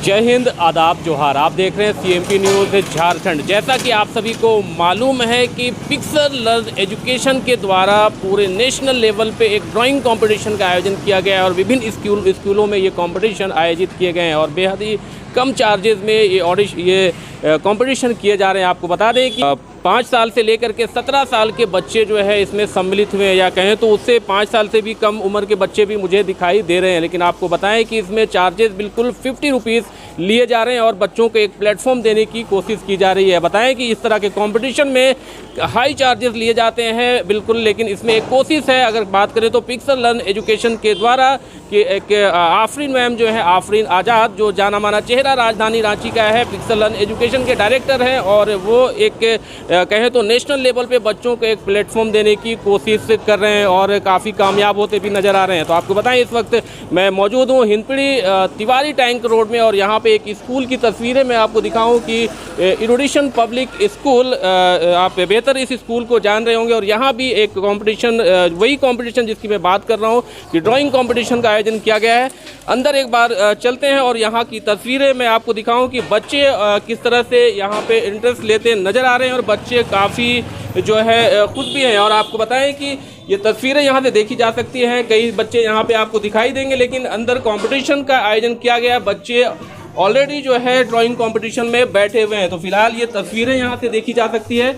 जय हिंद, आदाब, जोहार। आप देख रहे हैं CMP न्यूज़ झारखंड। जैसा कि आप सभी को मालूम है कि पिक्सल लर्न एजुकेशन के द्वारा पूरे नेशनल लेवल पे एक ड्राइंग कंपटीशन का आयोजन किया गया है और विभिन्न स्कूलों में ये कंपटीशन आयोजित किए गए हैं और बेहद ही कम चार्जेस में ये कंपटीशन किए जा रहे हैं। आपको बता दें कि 5 साल से लेकर के 17 साल के बच्चे जो है इसमें सम्मिलित हुए हैं, या कहें तो उससे 5 साल से भी कम उम्र के बच्चे भी मुझे दिखाई दे रहे हैं। लेकिन आपको बताएं कि इसमें चार्जेस बिल्कुल 50 रुपीज़ लिए जा रहे हैं और बच्चों को एक प्लेटफॉर्म देने की कोशिश की जा रही है। बताएं कि इस तरह के कंपटीशन में हाई चार्जेस लिए जाते हैं बिल्कुल, लेकिन इसमें एक कोशिश है। अगर बात करें तो पिक्सल लर्न एजुकेशन के द्वारा कि एक आफरीन मैम जो है, आफरीन आज़ाद, जो जाना माना चेहरा राजधानी रांची का है, पिक्सल लर्न एजुकेशन के डायरेक्टर हैं और वो एक कहें तो नेशनल लेवल पे बच्चों को एक प्लेटफॉर्म देने की कोशिश कर रहे हैं और काफ़ी कामयाब होते भी नज़र आ रहे हैं। तो आपको बताएं, इस वक्त मैं मौजूद हूँ हिंदपीढ़ी तिवारी टैंक रोड में और यहाँ पे एक स्कूल की तस्वीरें मैं आपको दिखाऊं कि इरुडिशन पब्लिक स्कूल, आप बेहतर इस स्कूल को जान रहे होंगे। और यहाँ भी एक कंपटीशन, वही कंपटीशन जिसकी मैं बात कर रहा हूँ कि ड्राइंग कंपटीशन का आयोजन किया गया है। अंदर एक बार चलते हैं और यहाँ की तस्वीरें मैं आपको दिखाऊं कि बच्चे किस तरह से यहाँ पे इंटरेस्ट लेते नज़र आ रहे हैं और बच्चे काफ़ी जो है खुश भी हैं। और आपको बताएं कि ये तस्वीरें यहाँ से देखी जा सकती हैं, कई बच्चे यहाँ पे आपको दिखाई देंगे, लेकिन अंदर कंपटीशन का आयोजन किया गया। बच्चे ऑलरेडी जो है ड्राइंग कंपटीशन में बैठे हुए हैं। तो फिलहाल ये तस्वीरें यहाँ से देखी जा सकती है।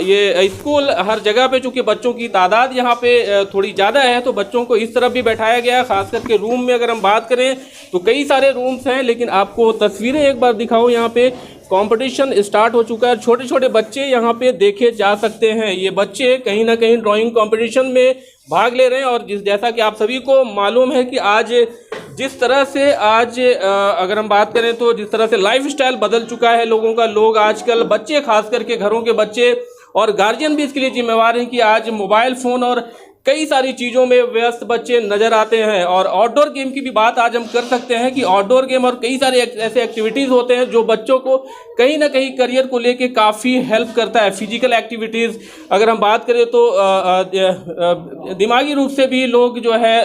ये स्कूल हर जगह पे, चूँकि बच्चों की तादाद यहाँ पे थोड़ी ज़्यादा है, तो बच्चों को इस तरफ भी बैठाया गया है। खास करके रूम में अगर हम बात करें तो कई सारे रूम्स हैं, लेकिन आपको तस्वीरें एक बार दिखाओ। यहाँ पे कंपटीशन स्टार्ट हो चुका है, छोटे छोटे बच्चे यहाँ पे देखे जा सकते हैं। ये बच्चे कहीं ना कहीं ड्राइंग कंपटीशन में भाग ले रहे हैं और जैसा कि आप सभी को मालूम है कि आज जिस तरह से अगर हम बात करें तो जिस तरह से लाइफस्टाइल बदल चुका है लोगों का, लोग आजकल, बच्चे खास करके, घरों के बच्चे और गार्जियन भी इसके लिए जिम्मेवार हैं कि आज मोबाइल फ़ोन और कई सारी चीज़ों में व्यस्त बच्चे नज़र आते हैं। और आउटडोर गेम की भी बात आज हम कर सकते हैं कि आउटडोर गेम और कई सारे ऐसे एक्टिविटीज़ होते हैं जो बच्चों को कहीं ना कहीं करियर को लेके काफ़ी हेल्प करता है। फिजिकल एक्टिविटीज़ अगर हम बात करें तो दिमागी रूप से भी लोग जो है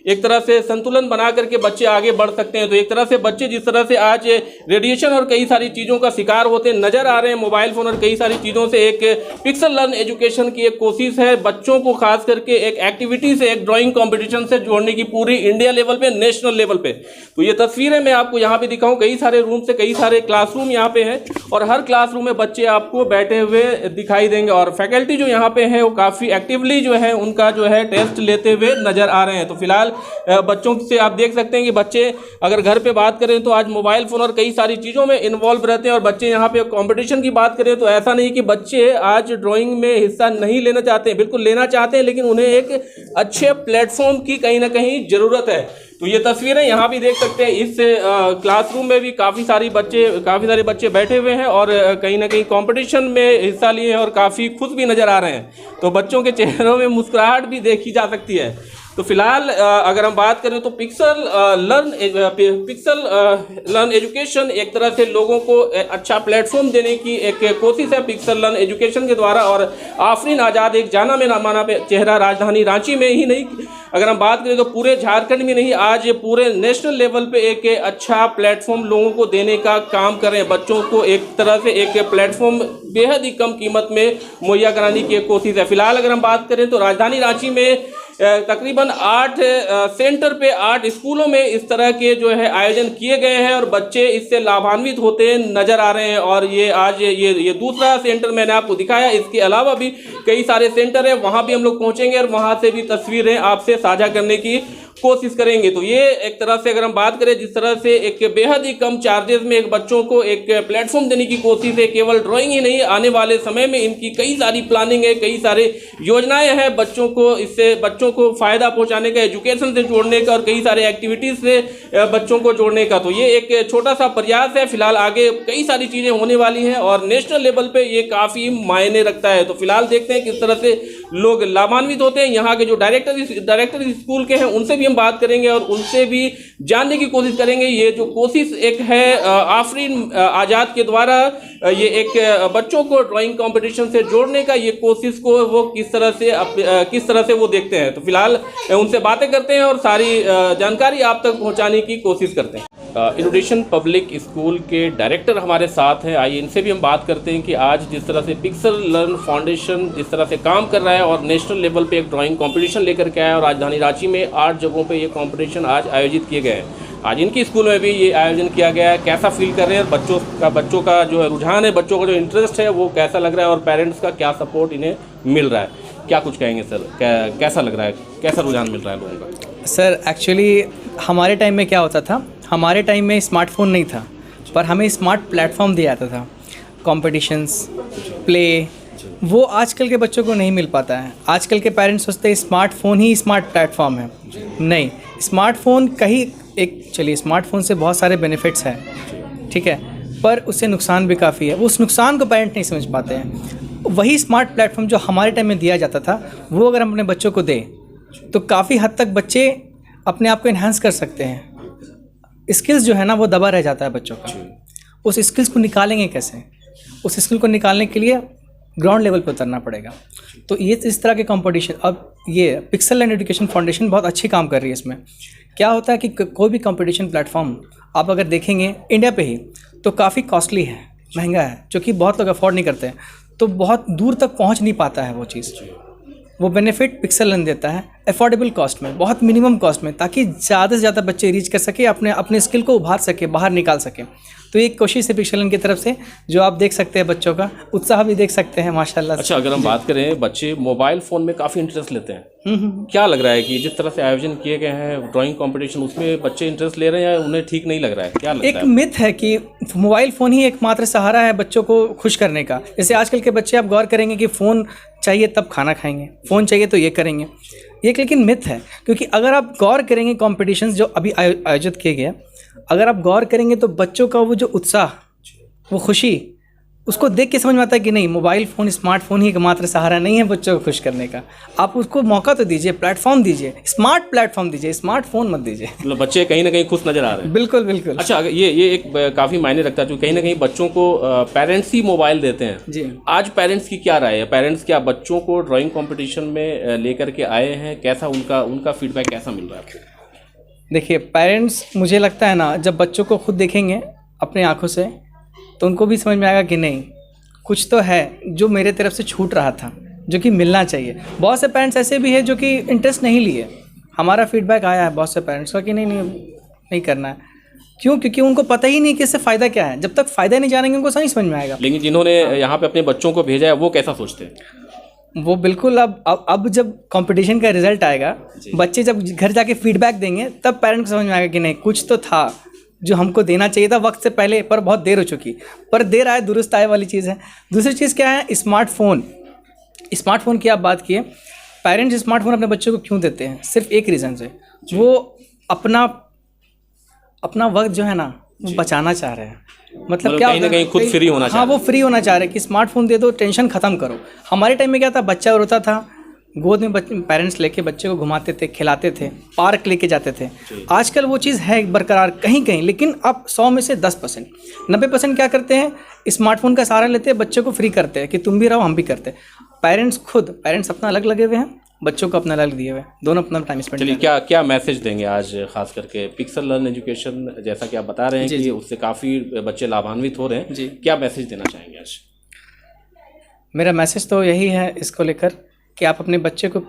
एक तरह से संतुलन बना करके बच्चे आगे बढ़ सकते हैं। तो एक तरह से बच्चे जिस तरह से आज रेडिएशन और कई सारी चीज़ों का शिकार होते नज़र आ रहे हैं, मोबाइल फ़ोन और कई सारी चीज़ों से, एक पिक्सल लर्न एजुकेशन की एक कोशिश है बच्चों को खास करके एक एक्टिविटी से, एक ड्राइंग कंपटीशन से जोड़ने की, पूरी इंडिया लेवल पे, नेशनल लेवल पे। तो ये तस्वीरें मैं आपको यहाँ पे दिखाऊं, कई सारे रूम से, कई सारे क्लासरूम यहाँ पे हैं और हर क्लासरूम में बच्चे आपको बैठे हुए दिखाई देंगे और फैकल्टी जो यहाँ पे है वो काफ़ी एक्टिवली जो है उनका जो है टेस्ट लेते हुए नज़र आ रहे हैं। तो फिलहाल बच्चों से आप देख सकते हैं कि बच्चे अगर घर पर बात करें तो आज मोबाइल फ़ोन और कई सारी चीज़ों में इन्वॉल्व रहते हैं और बच्चे यहाँ पे कॉम्पिटिशन की बात करें तो ऐसा नहीं कि बच्चे आज ड्राइंग में हिस्सा नहीं लेना चाहते हैं, बिल्कुल लेना चाहते हैं, लेकिन उन्हें एक अच्छे प्लेटफॉर्म की कहीं ना कहीं ज़रूरत है। तो ये तस्वीरें यहाँ भी देख सकते हैं, इस क्लासरूम में भी काफ़ी सारे बच्चे बैठे हुए हैं और कहीं ना कहीं कंपटीशन में हिस्सा लिए हैं और काफ़ी खुश भी नज़र आ रहे हैं। तो बच्चों के चेहरों में मुस्कुराहट भी देखी जा सकती है। तो फिलहाल अगर हम बात करें तो पिक्सल लर्न एजुकेशन एक तरह से लोगों को अच्छा प्लेटफॉर्म देने की एक कोशिश है पिक्सल लर्न एजुकेशन के द्वारा। और आफरीन आज़ाद एक जाना माना चेहरा राजधानी रांची में ही नहीं, अगर हम बात करें तो पूरे झारखंड में नहीं, आज पूरे नेशनल लेवल पे एक अच्छा प्लेटफॉर्म लोगों को देने का काम कर रहे हैं। बच्चों को एक तरह से एक प्लेटफॉर्म बेहद ही कम कीमत में मुहैया कराने की एक कोशिश है। फिलहाल अगर हम बात करें तो राजधानी रांची में तकरीबन 8 सेंटर पे 8 स्कूलों में इस तरह के जो है आयोजन किए गए हैं और बच्चे इससे लाभान्वित होते नज़र आ रहे हैं। और ये आज ये दूसरा सेंटर मैंने आपको दिखाया, इसके अलावा भी कई सारे सेंटर हैं, वहाँ भी हम लोग पहुँचेंगे और वहाँ से भी तस्वीरें आपसे साझा करने की कोशिश करेंगे। तो ये एक तरह से अगर हम बात करें, जिस तरह से एक बेहद ही कम चार्जेस में एक बच्चों को एक प्लेटफॉर्म देने की कोशिश है। केवल ड्राइंग ही नहीं, आने वाले समय में इनकी कई सारी प्लानिंग है, कई सारे योजनाएं हैं बच्चों को, इससे बच्चों को फ़ायदा पहुंचाने का, एजुकेशन से जोड़ने का और कई सारे एक्टिविटीज़ से बच्चों को जोड़ने का। तो ये एक छोटा सा प्रयास है। फिलहाल आगे कई सारी चीज़ें होने वाली हैं और नेशनल लेवल पर ये काफ़ी मायने रखता है। तो फिलहाल देखते हैं किस तरह से लोग लाभान्वित होते हैं। यहाँ के जो डायरेक्टर स्कूल के हैं उनसे भी हम बात करेंगे और उनसे भी जानने की कोशिश करेंगे। ये जो कोशिश एक है आफरीन आज़ाद के द्वारा, ये एक बच्चों को ड्राइंग कंपटीशन से जोड़ने का, ये कोशिश को वो किस तरह से वो देखते हैं। तो फिलहाल उनसे बातें करते हैं और सारी जानकारी आप तक पहुंचाने की कोशिश करते हैं। इनोवेशन पब्लिक स्कूल के डायरेक्टर हमारे साथ हैं। आइए इनसे भी हम बात करते हैं कि आज जिस तरह से पिक्सल लर्न फाउंडेशन जिस तरह से काम कर रहा है और नेशनल लेवल पे एक ड्राइंग कंपटीशन लेकर के आया और राजधानी रांची में 8 जगहों पे ये कंपटीशन आज आयोजित किए गए हैं। आज इनके स्कूल में भी ये आयोजन किया गया है। कैसा फील कर रहे हैं बच्चों का जो है रुझान है, बच्चों का जो इंटरेस्ट है वो कैसा लग रहा है और पेरेंट्स का क्या सपोर्ट इन्हें मिल रहा है, क्या कुछ कहेंगे सर? कैसा लग रहा है, कैसा रुझान मिल रहा है लोगों का? सर एक्चुअली हमारे टाइम में क्या होता था, हमारे टाइम में स्मार्टफोन नहीं था, पर हमें स्मार्ट प्लेटफॉर्म दिया जाता था। कॉम्पिटिशन्स, प्ले, वो आजकल के बच्चों को नहीं मिल पाता है। आजकल के पेरेंट्स सोचते हैं स्मार्टफोन ही स्मार्ट प्लेटफॉर्म है। नहीं, स्मार्टफोन कहीं चलिए स्मार्टफोन से बहुत सारे बेनिफिट्स हैं, ठीक है, पर उससे नुकसान भी काफ़ी है। उस नुकसान को पेरेंट नहीं समझ पाते हैं। वही स्मार्ट प्लेटफॉर्म जो हमारे टाइम में दिया जाता था, वो अगर हम अपने बच्चों को दें तो काफ़ी हद तक बच्चे अपने आप को इन्हांस कर सकते हैं। स्किल्स जो है ना वो दबा रह जाता है बच्चों का। उस स्किल्स को निकालेंगे कैसे? उस स्किल को निकालने के लिए ग्राउंड लेवल पर उतरना पड़ेगा। तो ये इस तरह के कंपटीशन, अब ये पिक्सल लर्न एजुकेशन फाउंडेशन बहुत अच्छी काम कर रही है। इसमें क्या होता है कि कोई भी कंपटीशन प्लेटफॉर्म आप अगर देखेंगे इंडिया पे ही तो काफ़ी कॉस्टली है, महंगा है, जो कि बहुत लोग अफोर्ड नहीं करते हैं, तो बहुत दूर तक पहुंच नहीं पाता है वो चीज़। वो बेनिफिट पिक्सल लर्न देता है अफोर्डेबल कॉस्ट में, बहुत मिनिमम कॉस्ट में, ताकि ज़्यादा से ज़्यादा बच्चे रीच कर सके, अपने स्किल को उभार सके, बाहर निकाल सके। तो एक कोशिश है पिक्सल लर्न की तरफ से, जो आप देख सकते हैं, बच्चों का उत्साह भी देख सकते हैं माशाल्लाह। अच्छा, अगर हम बात करें, बच्चे मोबाइल फ़ोन में काफ़ी इंटरेस्ट लेते हैं। क्या लग रहा है कि जिस तरह से आयोजन किए गए हैं ड्राइंग कंपटीशन, उसमें बच्चे इंटरेस्ट ले रहे हैं या उन्हें ठीक नहीं लग रहा है? क्या लगता है? एक मिथ है कि मोबाइल फ़ोन ही एकमात्र सहारा है बच्चों को खुश करने का। जैसे आजकल के बच्चे आप गौर करेंगे कि फ़ोन चाहिए तब खाना खाएंगे, फ़ोन चाहिए तो ये करेंगे। ये लेकिन मिथ है, क्योंकि अगर आप गौर करेंगे कॉम्पिटिशन्स जो अभी आयोजित किए गए, अगर आप गौर करेंगे तो बच्चों का वो जो उत्साह, वो खुशी, उसको देख के समझ में आता है कि नहीं, मोबाइल फ़ोन, स्मार्टफोन ही एकमात्र सहारा नहीं है बच्चों को खुश करने का। आप उसको मौका तो दीजिए, प्लेटफॉर्म दीजिए, स्मार्ट प्लेटफॉर्म दीजिए, स्मार्टफोन मत दीजिए। मतलब बच्चे कहीं ना कहीं खुश नजर आ रहे हैं। बिल्कुल बिल्कुल। अच्छा, ये एक काफ़ी मायने रखता है, क्योंकि कहीं ना कहीं बच्चों को पेरेंट्स ही मोबाइल देते हैं जी। आज पेरेंट्स की क्या राय है? पेरेंट्स क्या बच्चों को ड्राइंग कॉम्पिटिशन में लेकर के आए हैं? कैसा उनका फीडबैक कैसा मिल रहा है आपको? देखिए, पेरेंट्स, मुझे लगता है ना, जब बच्चों को खुद देखेंगे अपने आँखों से तो उनको भी समझ में आएगा कि नहीं, कुछ तो है जो मेरे तरफ से छूट रहा था, जो कि मिलना चाहिए। बहुत से पेरेंट्स ऐसे भी हैं जो कि इंटरेस्ट नहीं लिए। हमारा फीडबैक आया है बहुत से पेरेंट्स का कि नहीं करना है। क्यों? क्योंकि उनको पता ही नहीं कि इससे फ़ायदा क्या है। जब तक फ़ायदा नहीं जानेंगे उनको सही समझ में आएगा। लेकिन जिन्होंने यहाँ पे अपने बच्चों को भेजा है वो कैसा सोचते हैं? वो बिल्कुल, अब जब कंपटीशन का रिजल्ट आएगा, बच्चे जब घर जाके फीडबैक देंगे, तब पेरेंट्स को समझ में आएगा कि नहीं, कुछ तो था जो हमको देना चाहिए था वक्त से पहले, पर बहुत देर हो चुकी। पर देर आए दुरुस्त आए वाली चीज़ है। दूसरी चीज़ क्या है? स्मार्टफोन की आप बात किए। पेरेंट्स स्मार्टफोन अपने बच्चों को क्यों देते हैं? सिर्फ एक रीज़न से, वो अपना वक्त जो है ना वो बचाना चाह रहे हैं। मतलब क्या, कहीं ना कहीं खुद फ्री होना चाह रहे हैं। हाँ, वो फ्री होना चाह रहे हैं कि स्मार्टफोन दे दो, टेंशन ख़त्म करो। हमारे टाइम में क्या था, बच्चा रोता था, गोद में पेरेंट्स लेके बच्चे को घुमाते थे, खिलाते थे, पार्क लेके जाते थे। आजकल वो चीज़ है बरकरार कहीं, लेकिन अब 100 में से 10%, 90% क्या करते हैं, स्मार्टफोन का सहारा लेते हैं, बच्चे को फ्री करते हैं कि तुम भी रहो हम भी करते हैं। पेरेंट्स अपना अलग लगे हुए हैं, बच्चों को अपना अलग दिए हुए हैं, दोनों अपना टाइम स्पेंड। चलिए, क्या मैसेज देंगे आज खास करके पिक्सल लर्न एजुकेशन, जैसा कि आप बता रहे हैं कि उससे काफ़ी बच्चे लाभान्वित हो रहे हैं जी, क्या मैसेज देना चाहेंगे आज? मेरा मैसेज तो यही है इसको लेकर कि आप अपने बच्चे को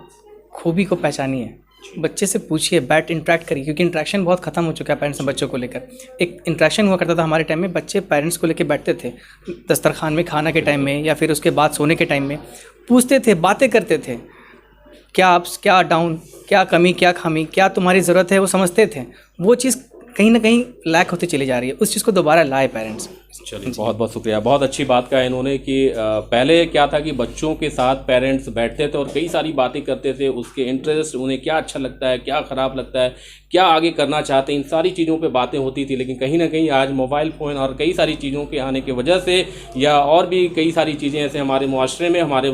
खूबी को पहचानिए, बच्चे से पूछिए, बैठ इंटरेक्ट करिए, क्योंकि इंटरेक्शन बहुत ख़त्म हो चुका है पेरेंट्स और बच्चों को लेकर। एक इंटरेक्शन हुआ करता था हमारे टाइम में, बच्चे पेरेंट्स को लेकर बैठते थे दस्तरखान में खाना के टाइम में, या फिर उसके बाद सोने के टाइम में, पूछते थे, बातें करते थे, क्या अप्स, क्या डाउन, क्या कमी, क्या खामी, क्या तुम्हारी ज़रूरत है, वो समझते थे। वो चीज़ कहीं ना कहीं लैक होती चली जा रही है, उस चीज़ को दोबारा लाए पेरेंट्स। चलिए, बहुत बहुत शुक्रिया। बहुत अच्छी बात कहा इन्होंने कि पहले क्या था कि बच्चों के साथ पेरेंट्स बैठते थे और कई सारी बातें करते थे, उसके इंटरेस्ट, उन्हें क्या अच्छा लगता है, क्या ख़राब लगता है, क्या आगे करना चाहते हैं, इन सारी चीज़ों पे बातें होती थी। लेकिन कहीं ना कहीं आज मोबाइल फ़ोन और कई सारी चीज़ों के आने की वजह से, या और भी कई सारी चीज़ें ऐसे हमारे मुआशरे में, हमारे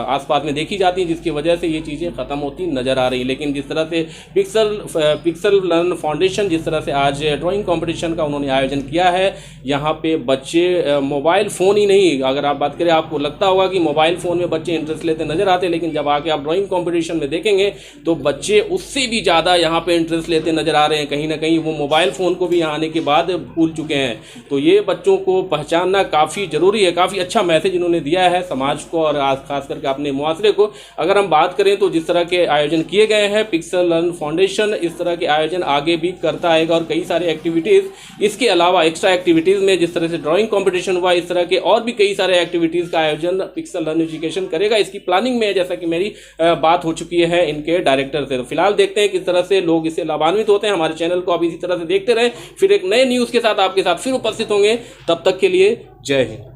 आसपास में देखी जाती हैं, जिसकी वजह से ये चीज़ें ख़त्म होती नज़र आ रही हैं। लेकिन जिस तरह से पिक्सल लर्न फाउंडेशन जिस तरह से आज ड्राइंग कंपटीशन का उन्होंने आयोजन किया है। यहाँ पे बच्चे मोबाइल फ़ोन ही नहीं, अगर आप बात करें, आपको लगता होगा कि मोबाइल फ़ोन में बच्चे इंटरेस्ट लेते नज़र आते, लेकिन जब आके आप ड्राइंग कंपटीशन में देखेंगे तो बच्चे उससे भी ज़्यादा यहाँ पे इंटरेस्ट लेते नज़र आ रहे हैं। कहीं ना कहीं वो मोबाइल फ़ोन को भी यहाँ आने के बाद भूल चुके हैं। तो ये बच्चों को पहचानना काफ़ी ज़रूरी है। काफ़ी अच्छा मैसेज इन्होंने दिया है समाज को और खास करके अपने मुआसरे को। अगर हम बात करें तो जिस तरह के आयोजन किए गए हैं, पिक्सल लर्न फाउंडेशन इस तरह के आयोजन आगे भी करता आएगा और कई सारे एक्टिविटीज़ इसके अलावा एक्स्ट्रा एक्टिविटीज़ में जिस तरह से ड्राइंग कंपटीशन हुआ, इस तरह के और भी कई सारे एक्टिविटीज़ का आयोजन पिक्सल लर्न एजुकेशन करेगा। इसकी प्लानिंग में है, जैसा कि मेरी बात हो चुकी है इनके डायरेक्टर से। तो फिलहाल देखते हैं किस तरह से लोग इससे लाभान्वित होते हैं। हमारे चैनल को आप इसी तरह से देखते रहें, फिर एक नए न्यूज़ के साथ आपके साथ फिर उपस्थित होंगे। तब तक के लिए जय हिंद।